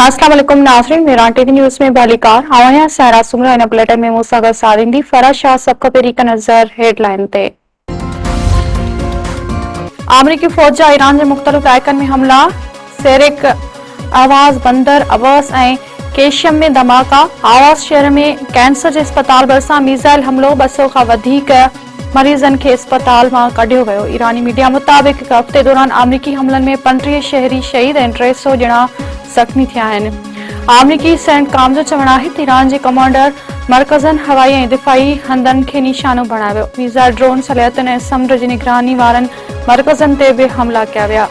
अस्सलाम वालेकुम नाज़रीन, मेरान टीवी न्यूज़ में बालिकार आवाया सारा सुमरा इन बुलेटिन में मूसा सारिंदी फराज शाह सबका पेरी का नजर हेडलाइन ते अमरीकी फौज जा ईरान के मुख्तलिफ इलाक़नि में हमला सेरिक आवाज़ बंदर अवास ऐं केशियम में धमाका आवाज़ शहर में कैंसर के अस्पताल भरिसां मीज़ाइल हमलो 200 खां वधीक मरीज़नि खे अस्पताल में कढियो वियो। ईरानी मीडिया मुताबिक़ हिकु हफ़्ते दौरान अमरीकी हमलनि में 35 शहरी शहीद ऐं 300 ॼणा ज़ख़्मी थिया आहिनि। अमरीकी सेंटकॉम जो चवणु आहे त ईरान जे कमांडर मर्कज़नि हवाई ऐं दिफ़ाई हंधनि खे निशानो बणायो वियो। मीज़ाइल ड्रोन सलाहियतुनि ऐं समुंड जी निगरानी वारनि मर्कज़नि ते बि हमला कया विया।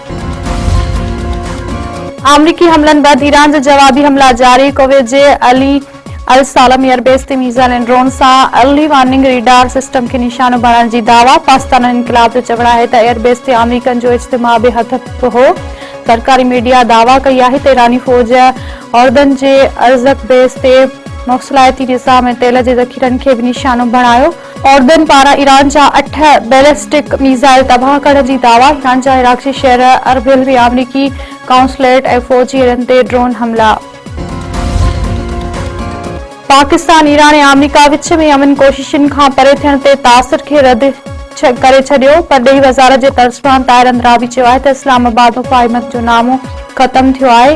अमरीकी हमलनि बैदि ईरान जो जवाबी हमला जारी। कुवैत जे अली अल सालम एयरबेस ते मीज़ाइल ऐं ड्रोन सां अर्ली वार्निंग रेडार सिस्टम खे निशानो बणाइण जी दावा। पाकिस्तान इनक़िलाब जो चवणु आहे त एयरबेस ते अमरीकन जो इज्तिमा बि हथ हो। सरकारी मीडिया दावा कई आहे त ईरानी फौज औरदन जे अर्ज़क बेस ते मौसलायती निज़ाम ऐं तेल जे ज़ख़ीरनि खे बि निशानो बणायो। औरदन पारां ईरान जा 8 बैलिस्टिक मीज़ाइल तबाह करण जी दावा। ईरान जा इराक़ी शहर अरबिल में अमरीकी काउंसलेट ऐं फ़ौजी अॾनि ते ड्रोन हमला। पाकिस्तान ईरान ऐं अमरीका विच में अमन कोशिशुनि खां परे थियण ते तासिर खे रद्द करे छॾियो। परॾेही वज़ारत जे तर्जुमान ताहिर अंद्राबी चयो आहे त इस्लामाबाद मुफ़ाहिमत जो नामो ख़त्म थियो आहे,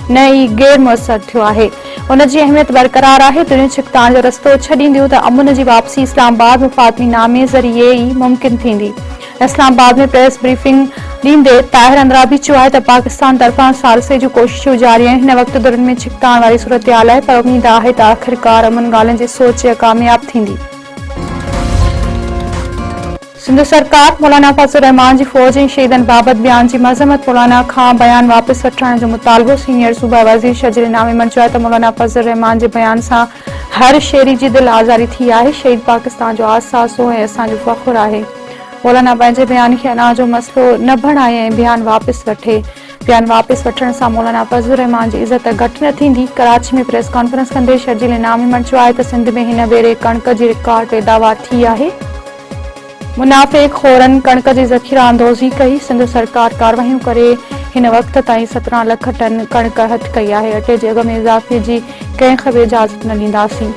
न ई गैर मुअसर थियो आहे। उन जी अहमियत बरक़रार आहे। दुनिया छिकताइण जो रस्तो छॾींदियूं त अमन जी वापसी इस्लामाबाद मुफ़ाहमी नामे ज़रिए ई मुमकिन थींदी। इस्लामाबाद में प्रेस ब्रीफिंग ॾींदे ताहिर अंद्राबी चयो आहे त पाकिस्तान तरफ़ां सारसे जूं कोशिशूं जारी आहिनि। हिन वक़्तु दुरनि में छिकताइण वारी सूरतहाल आहे, पर उमेद आहे त आख़िरकार अमन ॻाल्हियुनि जी सोच कामयाब थींदी। सिंध सरकार मौलाना फज़ल रहमान जी फौज ऐं शहीदनि बाबति बयान जी मज़म्मत। मौलाना खां बयान वापसि वठण जो मुतालबो। सीनियर सूबा वज़ीर शजील इनामी मंचो आहे त मौलाना फज़ल रहमान जे बयान सां हर शहरी जी दिलि आज़ारी थी आहे। शहीद पाकिस्तान जो आसासो ऐं असांजो फ़ख़्रु आहे। मौलाना पंहिंजे बयान खे अना जो मसइलो न बणाए ऐं बयान वापसि वठे। बयान वापसि वठण सां मौलाना फज़ल रहमान जी इज़त घटि न थींदी। कराची में प्रेस कॉन्फ्रेंस कंदे शजील इनामी मंचो आहे त सिंध में हिन भेरे कणिक जी रिकॉर्ड पैदावार थी आहे। मुनाफ़िक़ खोरन कणिक जी ज़ख़ीरा अंदोज़ी कई। सिंध सरकार कार्रवाइयूं करे हिन वक़्त ताईं 17 लख टन कणिक हथ कई आहे। अटे जे अघ में इज़ाफ़े जी कंहिं बि इजाज़त न ॾींदासीं।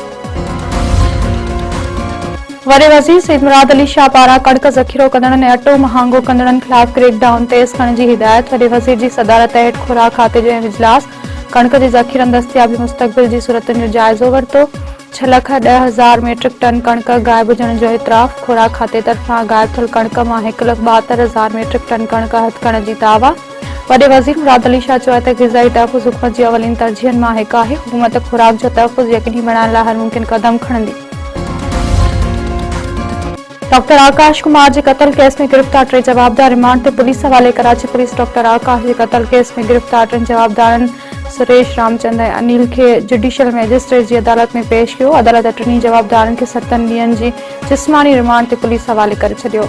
वॾे वज़ीर सईद मुराद अली शाह पारां कणिक ज़ख़ीरो कंदड़नि ऐं अटो महांगो कंदड़नि ख़िलाफ़ क्रेकडाउन तेज़ करण जी हिदायत। वॾे वज़ीर जी सदारत हेठि खुराक खाते जो इजलास। कणिक जी ज़ख़ीरनि दस्तियाबी मुस्तक़बिल जी सूरतुनि जो जाइज़ो वरितो। 6,10,000 मीट्रिक टन कणिक गायब हुजण जो इतराफ़। खुराक खाते तरफ़ां गायब थियल कणिक मां 1,72,000 मीट्रिक टन कणिक हथ करण जी दावा। वॾे वज़ीर मुराद अली शाह चयो आहे त ग़िज़ाई तहफ़्फ़ुज़ हुकूमत जी अवलीन तरजीहनि मां हिकु आहे। हुकूमत खुराक जो तहफ़्फ़ुज़ यक़ीनी बणाइण लाइ हर मुमकिन क़दम खणंदी। डॉक्टर आकाश कुमार जे क़त्ल केस में गिरफ़्तार 3 जवाबदार रिमांड ते पुलिस हवाले। कराची पुलिस डॉक्टर आकाश जे क़त्ल केस में गिरफ़्तार 3 जवाबदारनि सुरेश रामचंद ऐं अनिल खे जुडिशियल मैजिस्ट्रेट जी अदालत में पेश कयो। अदालत टिनी जवाबदारनि खे 7 ॾींहनि जी जिस्मानी रिमांड ते पुलिस हवाले करे छॾियो।